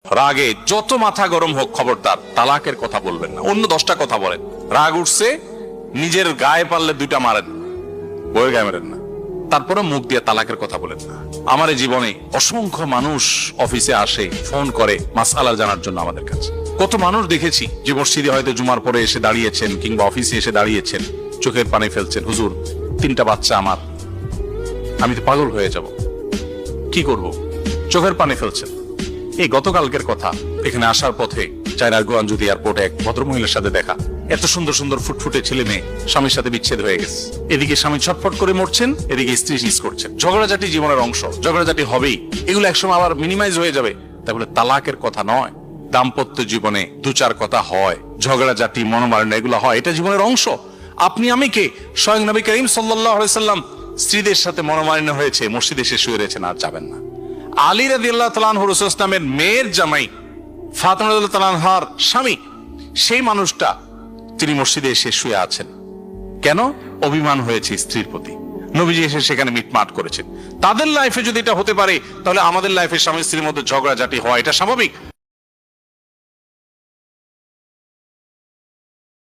রাগে যত মাথা গরম হোক খবরদার তালাকের কথা বলবেন না, অন্য 10টা কথা বলেন। রাগ উঠছে, নিজের গায়ে পারলে 2টা মারেন, বইয়ের গায়ে মারেন না। তারপরে মুখ দিয়ে তালাকের কথা বলেন না। আমার এই জীবনে অসংখ্য মানুষ অফিসে আসে, ফোন করে মাসআলা জানার জন্য আমাদের কাছে। কত মানুষ দেখেছি যে মসজিদে হয়তো জুমার পরে এসে দাঁড়িয়েছেন কিংবা অফিসে এসে দাঁড়িয়েছেন, চোখের পানি ফেলছেন, হুজুর 3টা বাচ্চা আমার, আমি তো পাগল হয়ে যাব, কি করব, চোখের পানি ফেলছেন। এই গতকালকের কথা, এখানে আসার পথে চায়নারগঞ্জ এয়ারপোর্টে এক ভদ্রমহিলার সাথে দেখা। এত সুন্দর সুন্দর ফুটফুটে ছেলে মেয়ে, স্বামীর সাথে বিচ্ছেদ হয়ে গেছে। এদিকে স্বামী ছটফট করে মরছেন, এদিকে স্ত্রী মিস করছেন। ঝগড়াঝাটি জীবনের অংশ, ঝগড়াঝাটি হবেই, এগুলো একসময় আবার মিনিমাইজ হয়ে যাবে। তাই বলে তালাকের কথা নয়। দাম্পত্য জীবনে 2-4 কথা হয়, ঝগড়াঝাটি মনোমালিন্য এগুলো হয়, এটা জীবনের অংশ। আপনি আমি কে? স্বয়ং নবী করিম সাল্লাল্লাহু আলাইহি সাল্লাম স্ত্রীদের সাথে মনোমালিন্য হয়েছে, মসজিদে এসে শুয়ে রয়েছেন, আর যাবেন না। আলী রাদিয়াল্লাহু তাআলা আনহু রাসূল সাল্লাল্লাহু আলাইহি ওয়াসাল্লামের মেয়ের জামাই, ফাতিমা রাদিয়াল্লাহু তাআলা আনহার স্বামী, সেই মানুষটা তিনি মসজিদে এসে শুয়ে আছেন। কেন? অভিমান হয়েছে স্ত্রীর প্রতি। নবীজি এসে সেখানে মিটমাট করেছেন। তাদের লাইফে যদি এটা হতে পারে, তাহলে আমাদের লাইফে স্বামী স্ত্রীর মধ্যে ঝগড়াঝাটি হয়, এটা স্বাভাবিক।